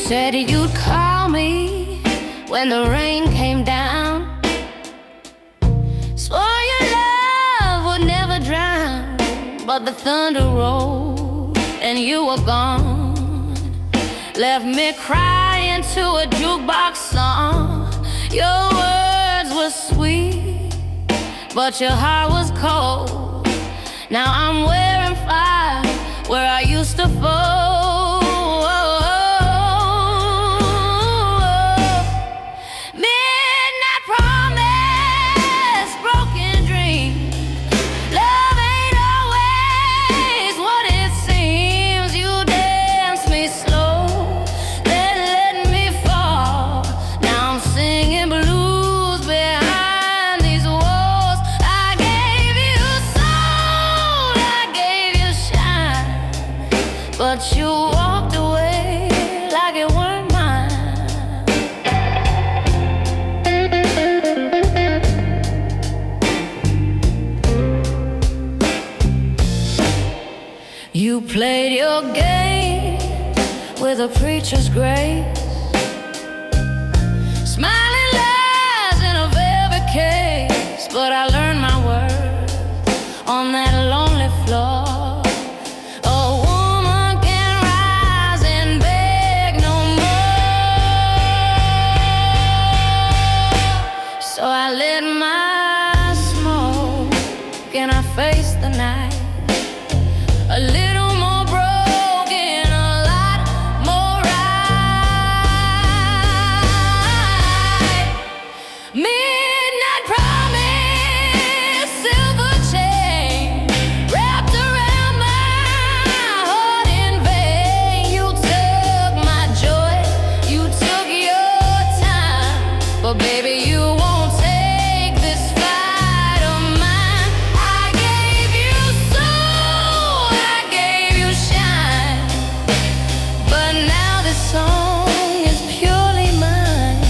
said you'd call me when the rain came down. Swore your love would never drown, but the thunder rolled and you were gone. Left me crying to a jukebox song. Your words were sweet, but your heart was cold. Now I'm wearing fire where I used to fall. Midnight promise, broken dream. Love ain't always what it seems. You dance me slow, then let me fall. Now I'm singing blues behind these walls. I gave you soul, I gave you shine, but you walked away like it weren't mine. You played your game with a preacher's grace, smiling lies in a velvet case. But I learned my worth on that lonely floor. A woman can't rise and beg no more. So I lit my smoke and I faced the night, a little more broken, a lot more right. Midnight promise, silver chain wrapped around my heart in vain. You took my joy, you took your time, but baby you won't take this fight of mine. I gave you soul, I gave you shine, but now this song is purely mine.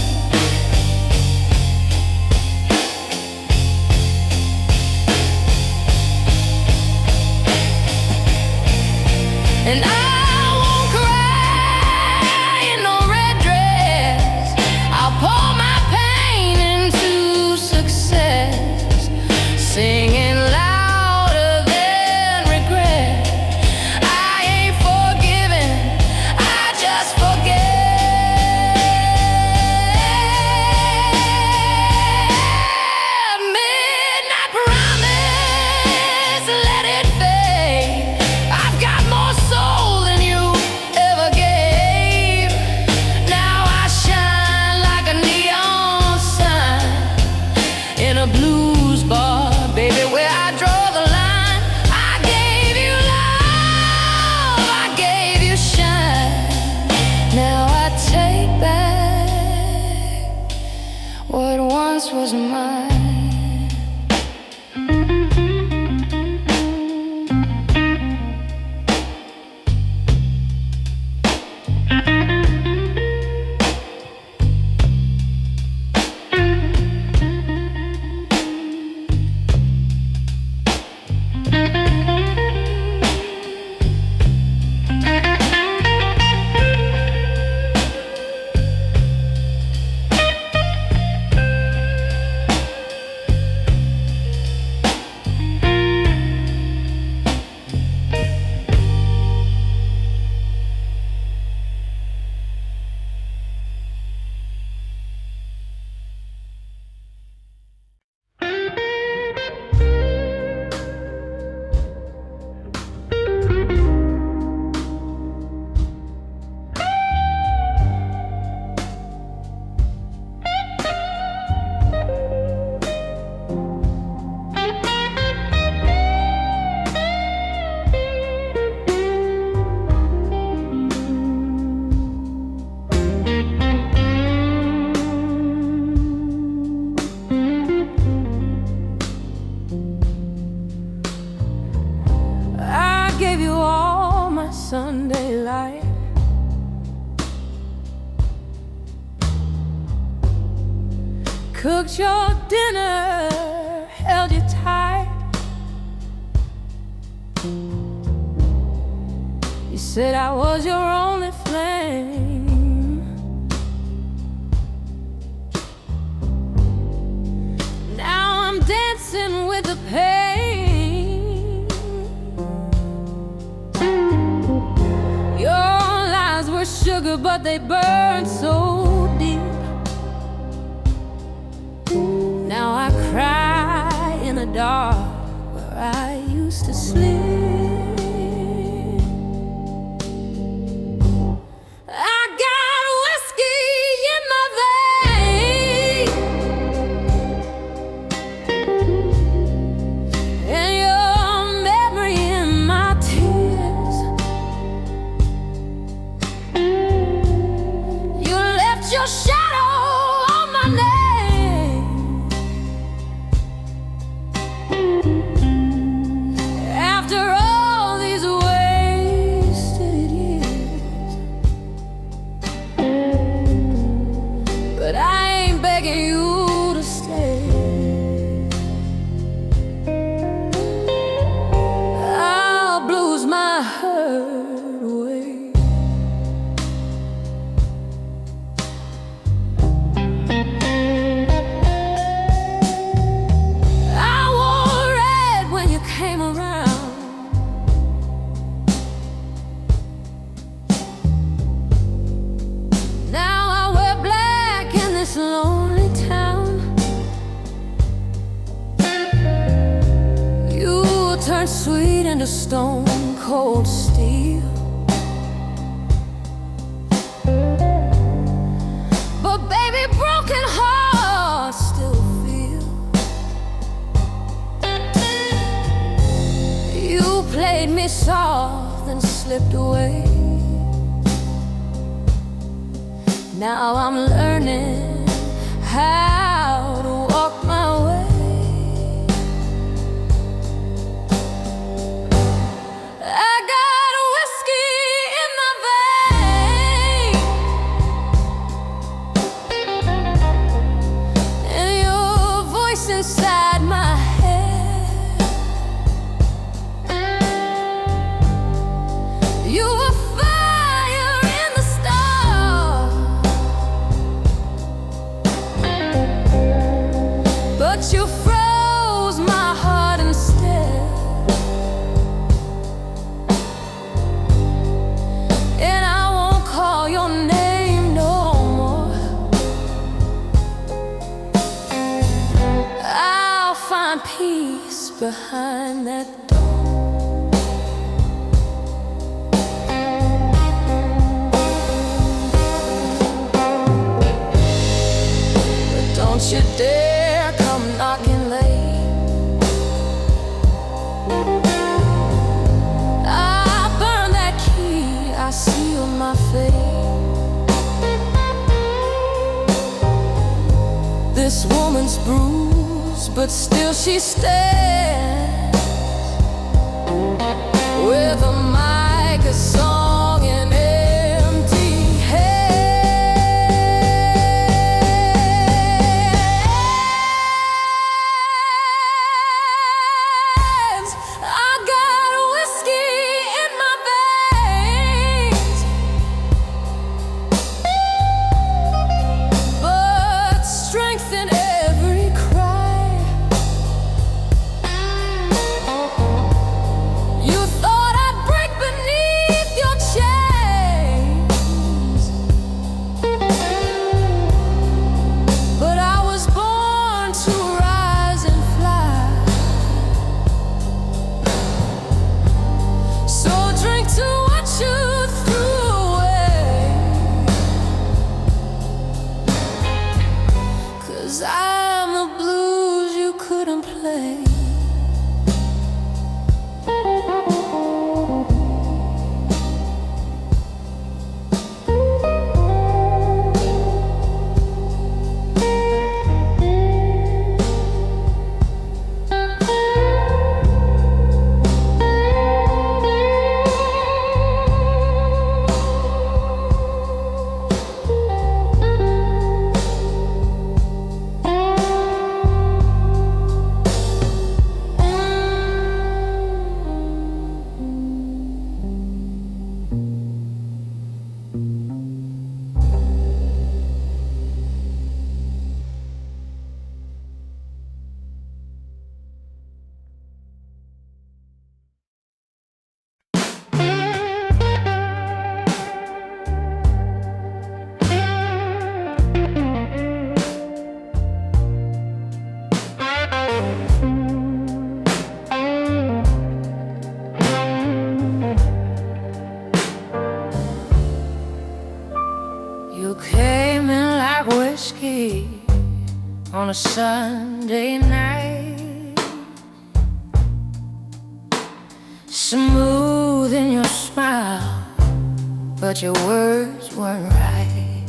And I won't cry in no red dress. I'll pour my pain into success, singing louder than regret. I ain't forgiven, I just forget. Midnight promise, let it fade. I've got more soul than you ever gave. Now I shine like a neon sign in a blues bar, baby, where I draw the line. I gave you love, I gave you shine. Now I take back what once was mine. I gave you all my Sunday light, cooked your dinner, held you tight. You said I was your only flame. but they burn so deep. Now I cry in the dark where I used to sleep. I got whiskey in my veins, and your memory in my tears. You left your shadow on my name. After all these wasted years, but I ain't begging you to stay. I'll blues my hurt away. I wore red when you came around. Now I wear black in this lonely town. You turn sweet into stone cold steel, but baby, broken hearts still feel. You played me soft and slipped away. Now I'm learning how to walk my way. I got whiskey in my veins, and your voice inside my head. You were fire in the stars, but you froze my heart instead. And I won't call your name no more. I'll find peace behind that door. But don't you dare come knocking late. I burn that key, I seal my fate. This woman's bruised, but still she stands with a mic, a song, and empty hands. I got whiskey in my veins, but strength in every cry. on a Sunday night, smooth in your smile, but your words weren't right.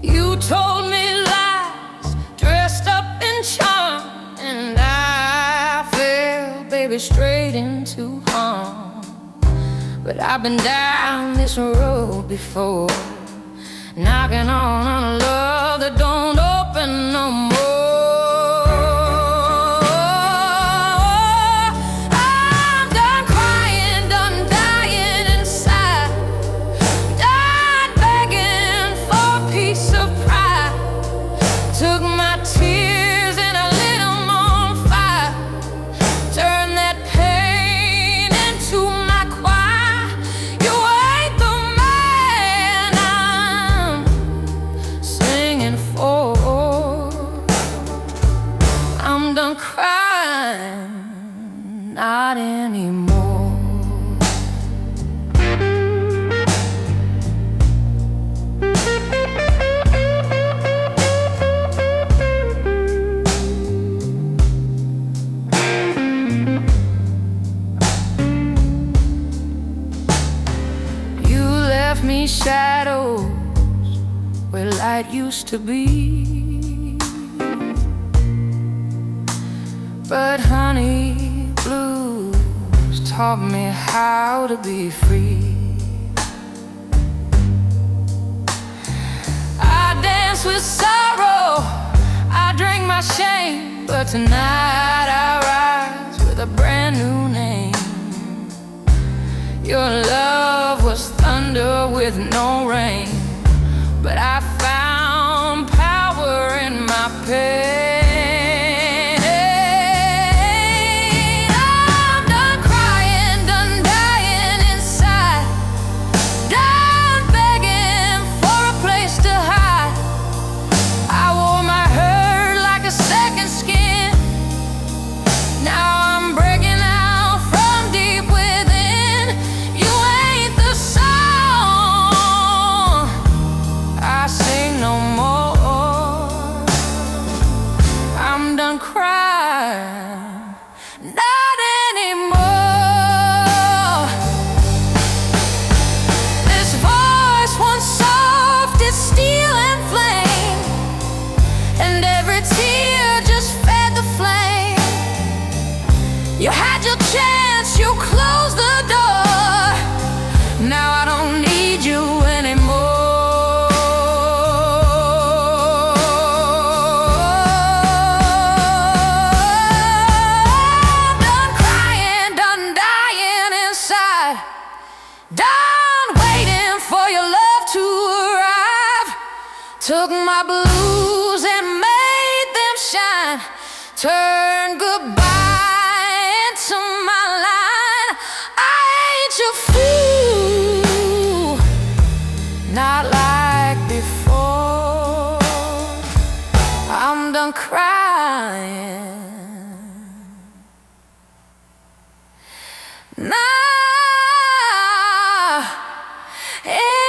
You told me lies, dressed up in charm, and I fell, baby, straight into harm. But I've been down this road before, knocking on a love that don't open no more. I'm done crying, done dying inside, done begging for a piece of pride. Took my tears and I lit them on fire, turned that pain into my choir. You ain't the man I'm singing for. I'm done crying, not anymore. You left me shadows where light used to be, but honey, blues taught me how to be free. I dance with sorrow, I drink my shame, but tonight I rise with a brand new name. Your love was thunder with no rain, but I found power in my pain. I'm done crying, done dying inside, done begging for a place to hide. I wore my hurt like a second skin. Now I'm breaking out from deep within. You ain't the song I sing no more. I'm done crying, not anymore. This voice once soft as steel and flame, and every tear just fed the flame. You had your chance, you closed the door. Now I don't need you anymore. I'm done crying, done dying inside, done waiting for your love to arrive. Took my blues and made them shine, turned goodbye into my line. I ain't your fool, not like before. I'm done crying, not anymore.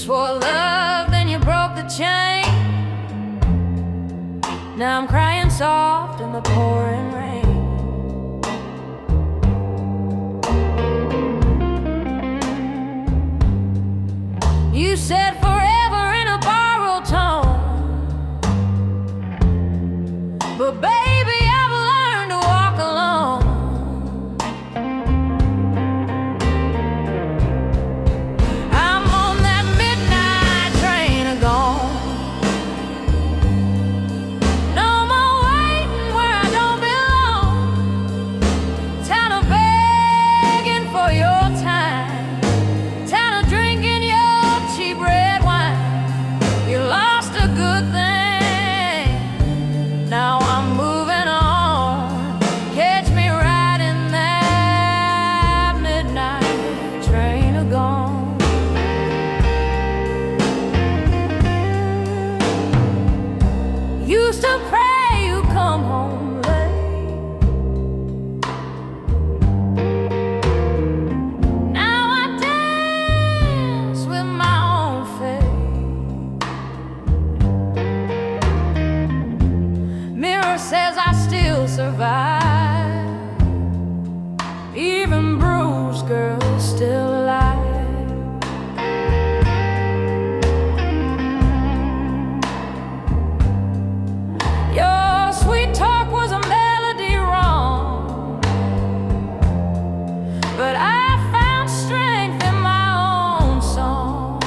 swore love, then you broke the chain. Now I'm crying soft in the pouring rain. You said forever in a borrowed tone, but baby, I've learned to walk alone. I'm on that midnight train gone. No more waiting where I don't belong. Tired of begging for your time. Tired of drinking your cheap red wine. You lost a good thing. Now I'm moving on. Catch me riding that midnight train gone. Used to pray you come home late. Now I dance with my own fate. Mirror says I still survive. Even bruised girls still alive. Your sweet talk was a melody wrong, but I found strength in my own song.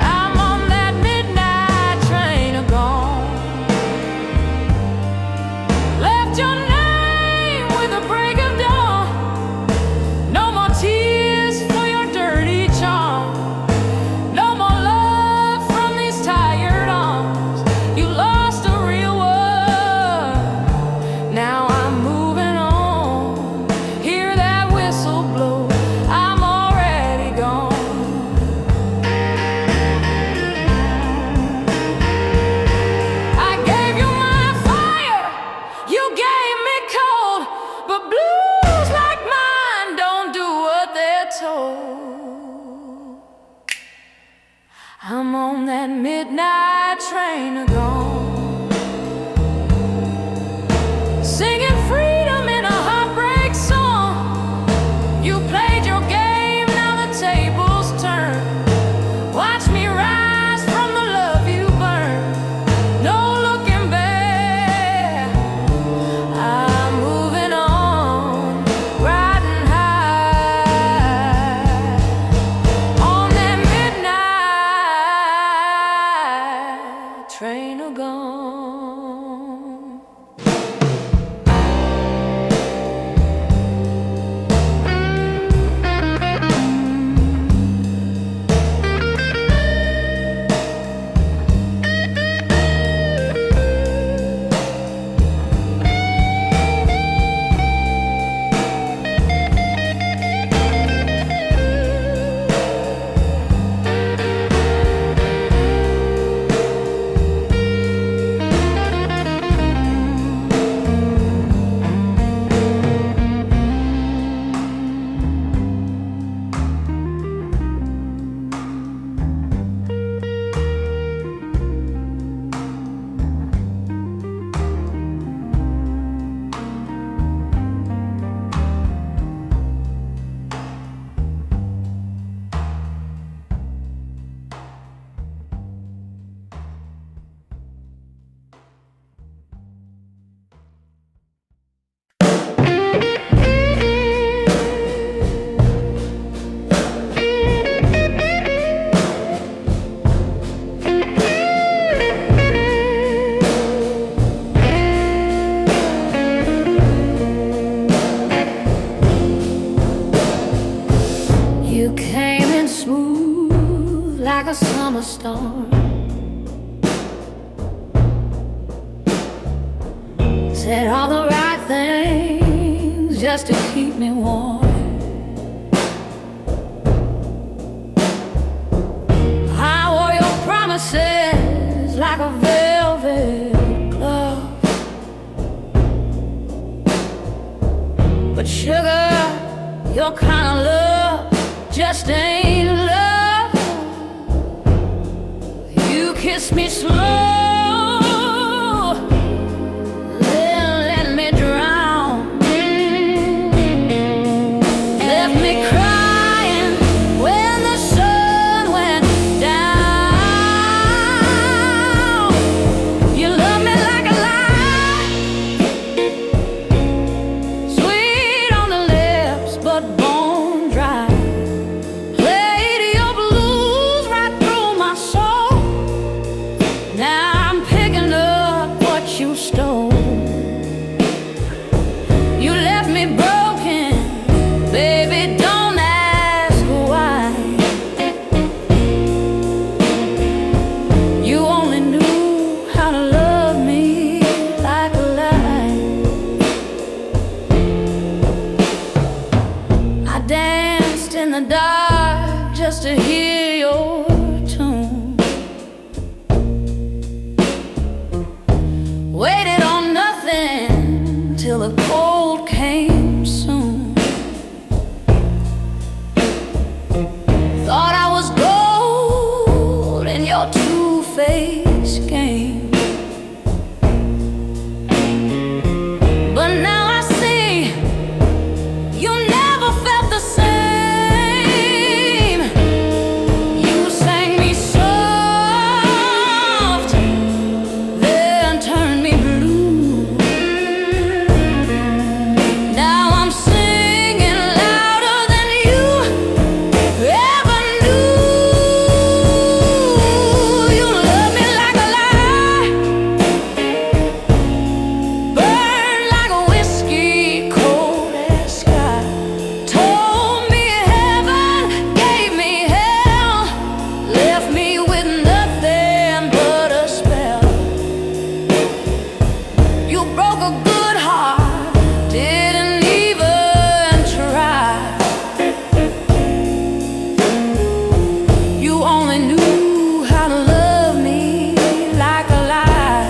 I'm on that midnight train gone. Left your name with the break of dawn. No more tears for your dirty charm. No more love from these tired arms. You lost a real one. Now I'm moving on. Hear that whistle blow. I'm already gone. I gave you my fire. You gave me cold. But blues like mine don't do what they're told. I'm on that midnight train gone. Singing freedom in a heartbreak song. You played your game, now the tables turn. Watch me rise from the love you burned. No looking back. I'm moving on, riding high on that midnight train gone. You came in smooth like a summer storm. Said all the right things just to keep me warm. I wore your promises like a velvet glove. But sugar, your kind of love just ain't love. You kiss me slow, then let me drown. Left me crying when the sun went down. You love me like a lie, sweet on the lips but bone dry. Played your blues right through my soul. Now I'm picking up what you stole. You left me broken, baby, don't ask why. You only knew how to love me like a lie. I danced in the dark just to hear your tune. Waited on nothing till the cold came soon. Thought I was gold in your two-faced game, but now I see you never felt the same. You sang me soft, then turned me blue. Now I'm singing louder than you ever knew. You love me like a lie, burn like a whiskey, cold as sky. Told me heaven, gave me hell, left me with nothing but a spell. You broke a good heart, didn't even try. You only knew how to love me like a lie.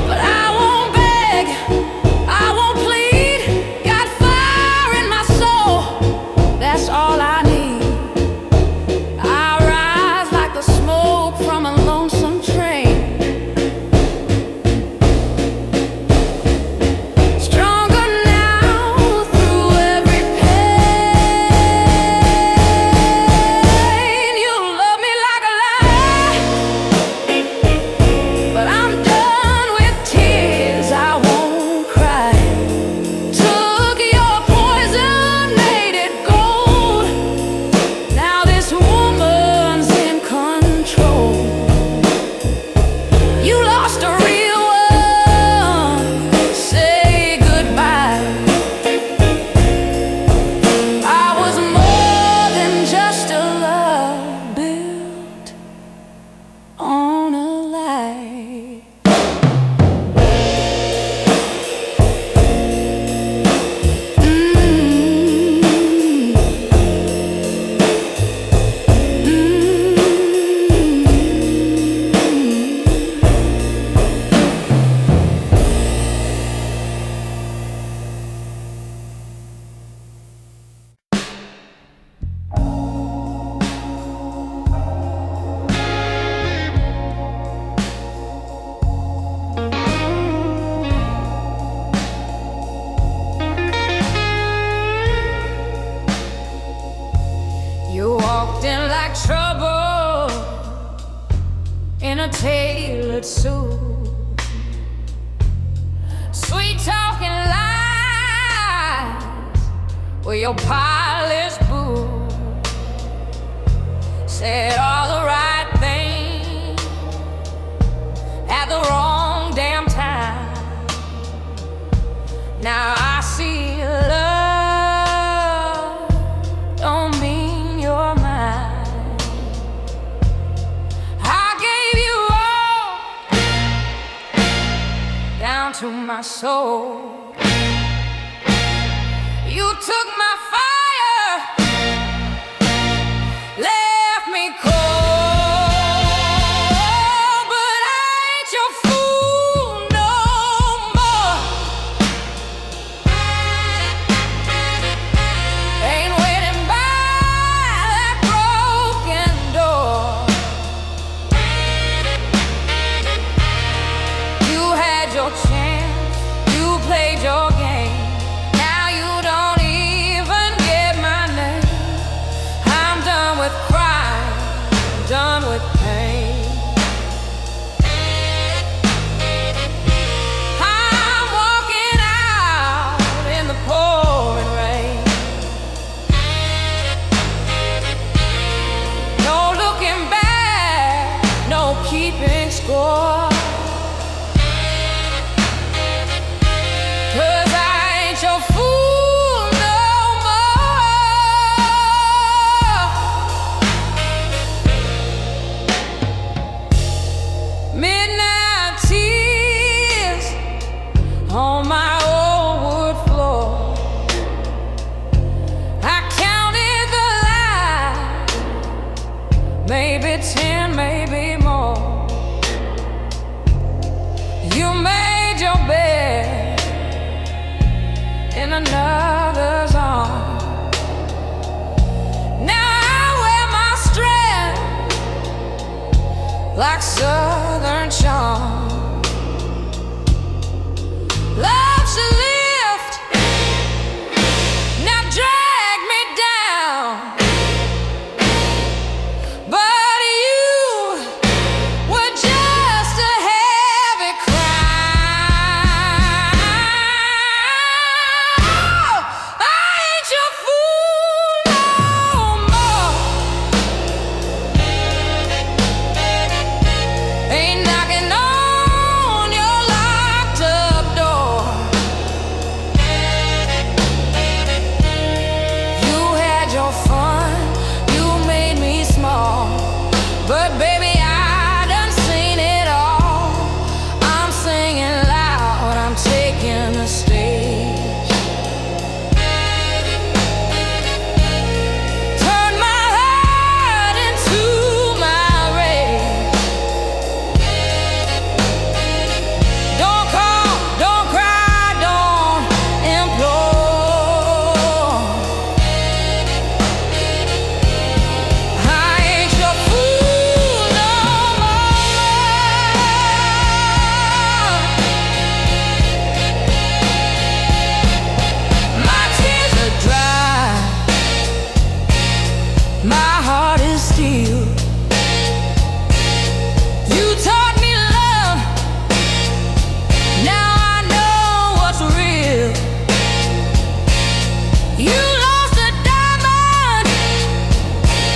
But I won't beg, I won't plead. Got fire in my soul, that's all I need. I rise like the smoke from a lonesome train, stronger now through every pain. You love me like a lie, but I'm done with tears, I won't cry. Took your poison, made it gold. Now this woman's in control. You lost a real one, say goodbye. I was more than just a love built on a lie. You walked in like trouble in a tailored suit. Sweet talking lies with your polished boots. Said all the right things at the wrong damn time. Now I see love don't mean you're mine. I gave you all down to my soul. You took my fire, left me cold, but I ain't your fool no more. score. 'Cause I ain't your fool no more. Midnight tears on my old wood floor. I counted the lies, maybe 10, maybe more. You made your bed in another's arms. Now I wear my strength like Southern charm. Love should lift, now drag me down. But you were just a heavy crown. I ain't your fool no more. Ain't knocking on your locked up door. You had your fun, you made me small. But baby, I done seen it all. I'm singing loud, I'm taking the stage. Turn my heart into my rage. Don't call, don't cry, don't implore. I ain't your fool no more. My tears are dry, my heart is steel. You taught me love, now I know what's real. You lost a diamond,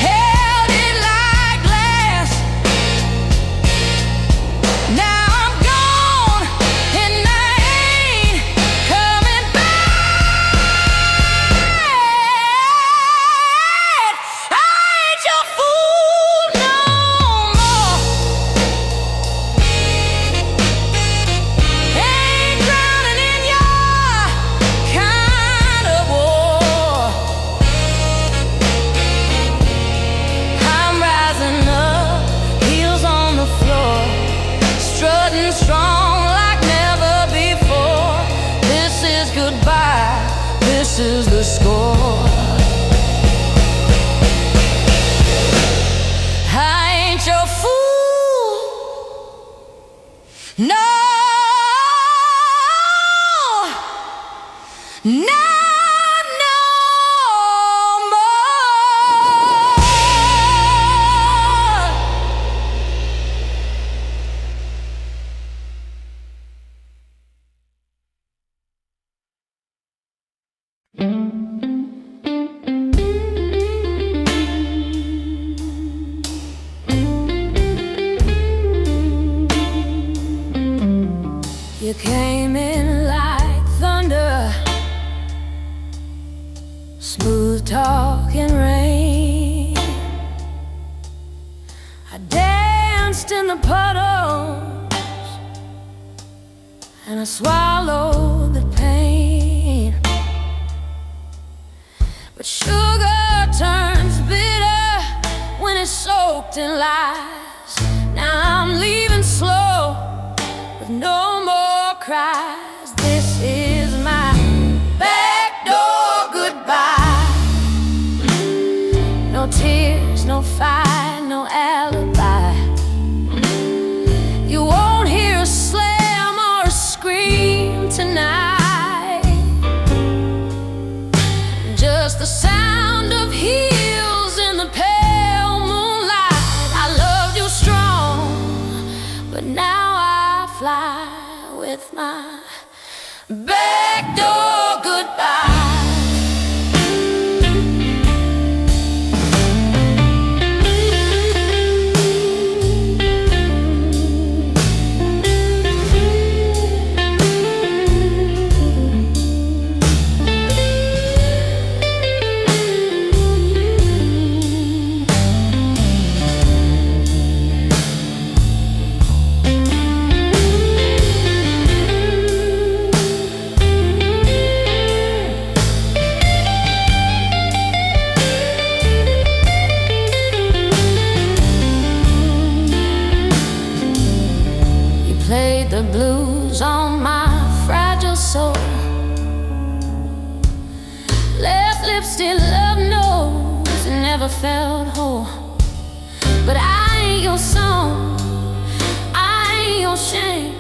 held it like glass. Now I'm gone and I ain't coming back. I ain't your fool no more. Ain't drowning in your kind of war. I'm rising up, heels on the floor, strutting strong like never before. This is goodbye, this is the score. I ain't your fool no, no, no more. You came in like thunder, smooth talking rain. I danced in the puddles and I swallowed the pain. But sugar turns bitter when it's soaked in lies. Now I'm leaving slow with no more cries. This is my backdoor goodbye. No tears, no fight, no alibi. You won't hear a slam or a scream tonight. Just the sound of heels in the pale moonlight. I loved you strong, but now I fly with my backdoor goodbye. laid the blues on my fragile soul. Left lip still love knows, never felt whole. But I ain't your song, I ain't your shame.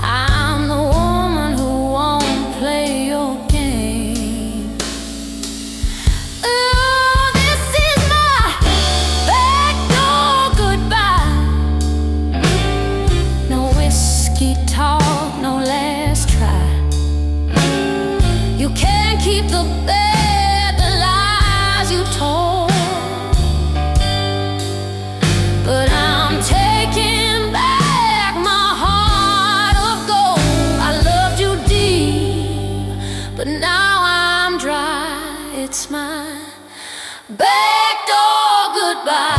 I'm the woman who won't play your game. Ooh, this is my backdoor goodbye. No whiskey talk, no last try. You can't keep the bed, the lies you told. But I'm taking back my heart of gold. I loved you deep, but now I'm dry. It's my backdoor goodbye.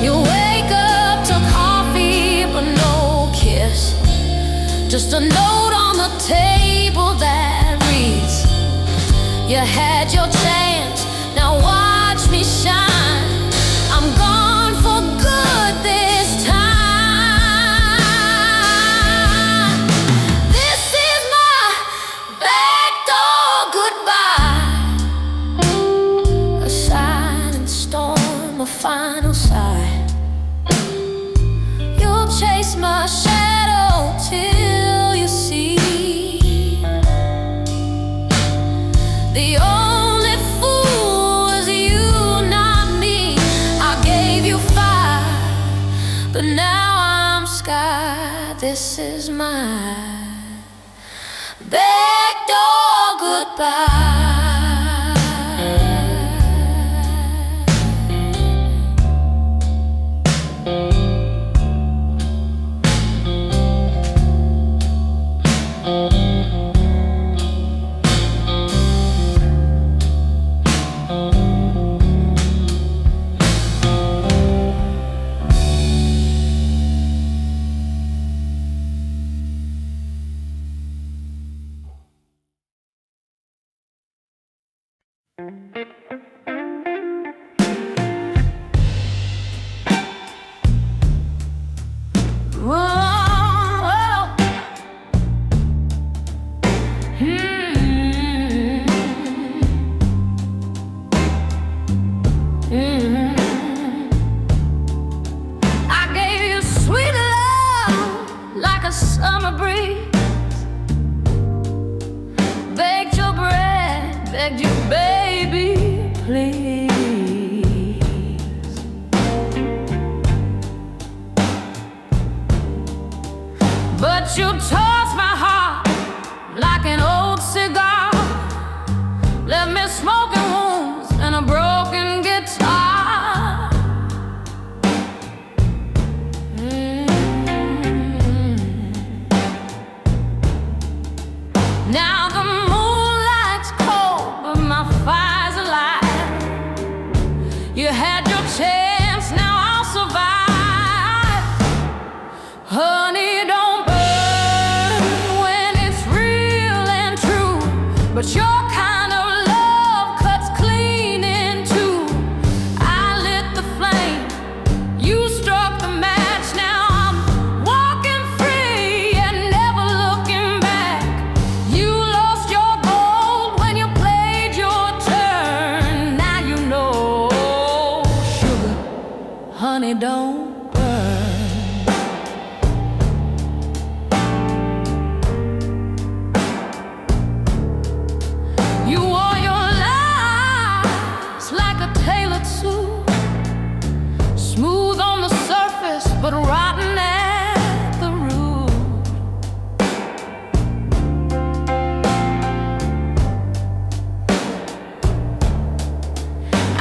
You wake up to coffee, but no kiss. Just a note on the table that reads, you had your chance, now watch me shine. I'm gone for good this time. This is my backdoor goodbye. A silent storm, a final sigh. You'll chase my shadow till you see the only fool is you, not me. I gave you fire, but now I'm sky. This is my backdoor goodbye. Summer breeze, baked your bread, begged you, baby, please. But you tossed my heart like an old cigar, left me smoking wounds and a broken guitar. Now the moonlight's cold, but my fire's alive. You had your chance, now I'll survive. Honey, don't burn when it's real and true, but your kind of love cuts clean in two. I lit the flame, you struck the match. Now I'm walking free and never looking back. You lost your gold when you played your turn. Now you know, sugar, honey, don't burn. You wore your lies like a tailored suit, smooth on the surface, but rotten at the root.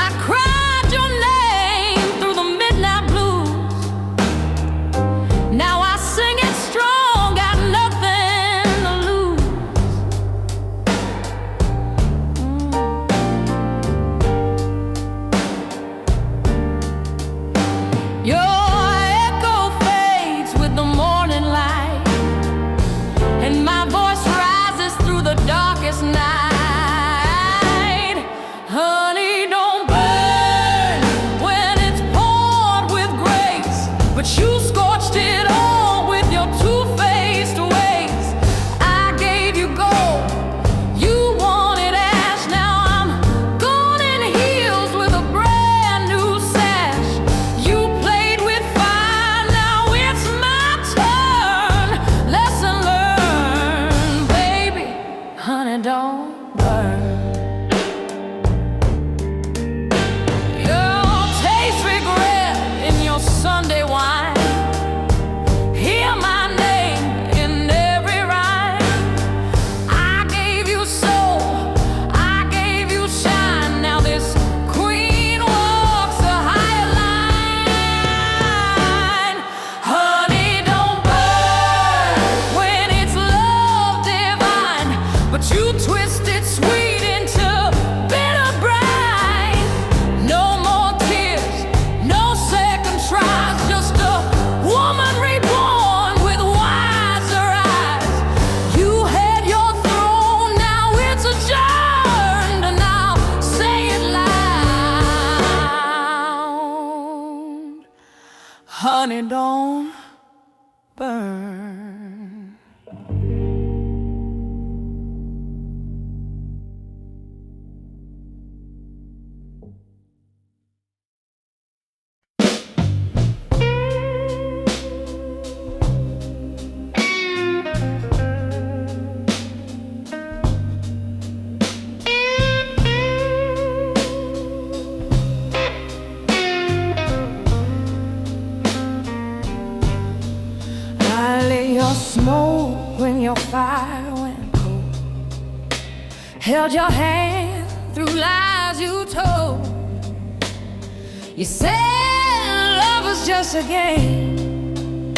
I cried your name through the midnight blues, honey, don't burn. Smoke when your fire went cold, held your hand through lies you told. You said love was just a game,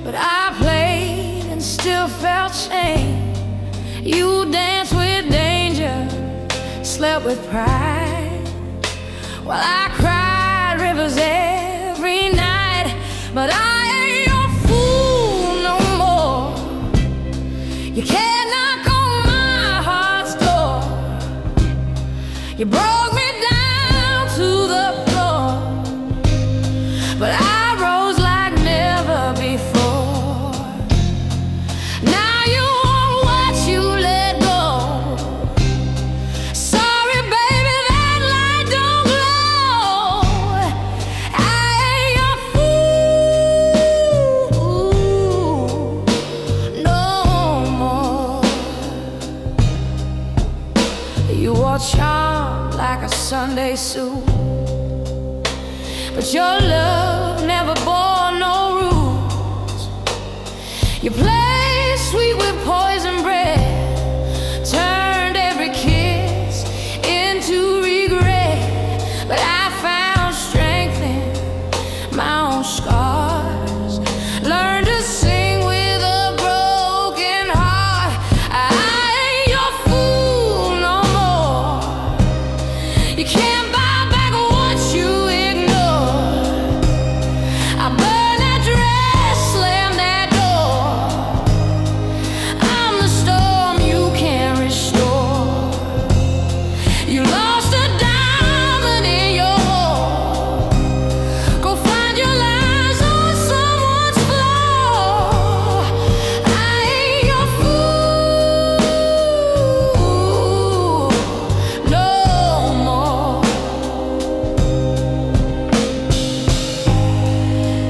but I played and still felt shame. You danced with danger, slept with pride, while I cried rivers every night. But I You can't knock on my heart's door. You broke me down to the floor, but I rose like never before. Now you want what you let go. Sorry, baby, that light don't glow. I ain't your fool no more. You wore charm like a Sunday suit, but your love never bore no rules. You played sweet with poison bread, turned every kiss into regret. But I found strength in my own scars, learned to sing with a broken heart. I ain't your fool no more. You can't buy back what you ignored. I burned that dress, slammed that door. I'm the storm you can't restore. You lost a diamond in your heart. Go find your lies on someone's floor. I ain't your fool no more.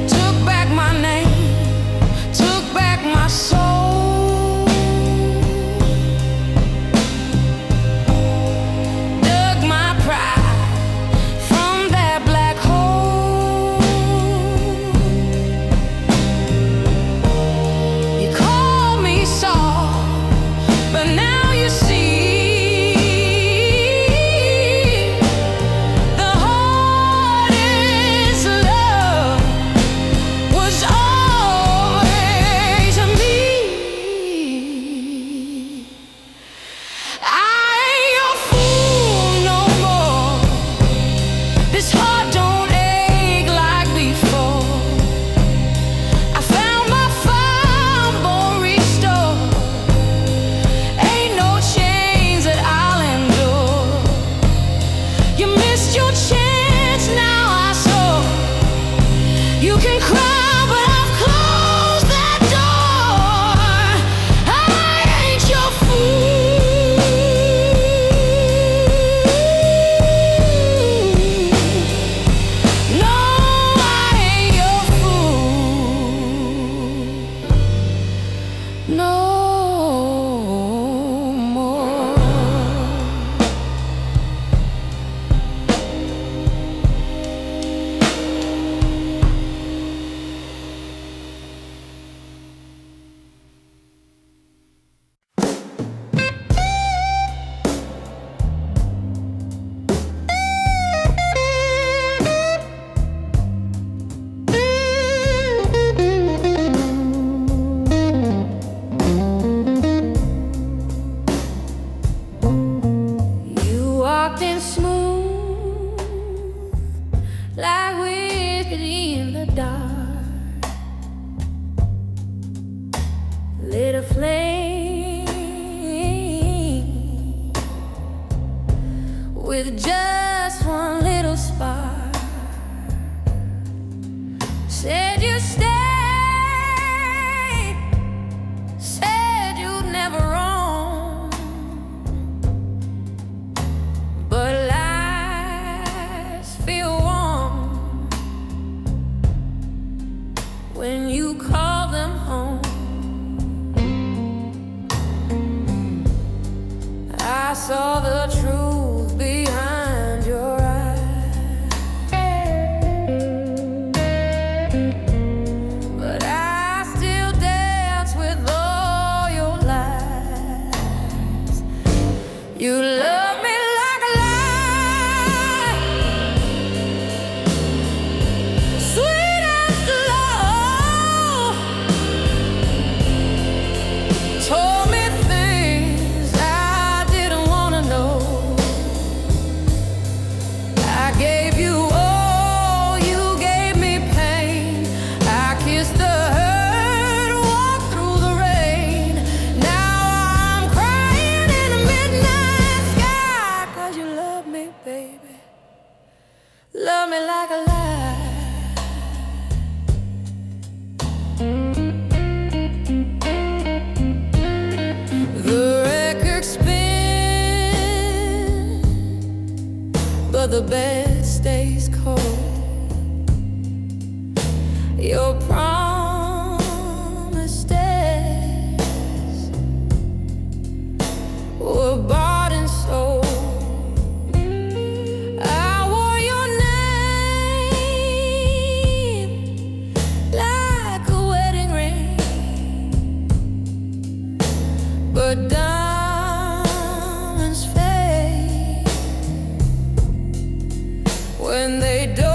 Took back my name, took back my soul, dug my pride from that black hole. You called me soft, but now you see the hardest love was always me. I ain't your fool no more. This heart don't ache like before. I found my firstborn restored. Ain't no chains that I'll endure. You missed your chance, now I saw. You can cry, but I've closed that door. I ain't your fool. No, I ain't your fool no more. You walked in smooth like whiskey in the dark, lit a flame with just one little spark. Said you love me like a lie. The record spins, but the bed stays cold. Your promised days were bought and sold. I wore your name like a wedding ring, but diamonds fade when they don't.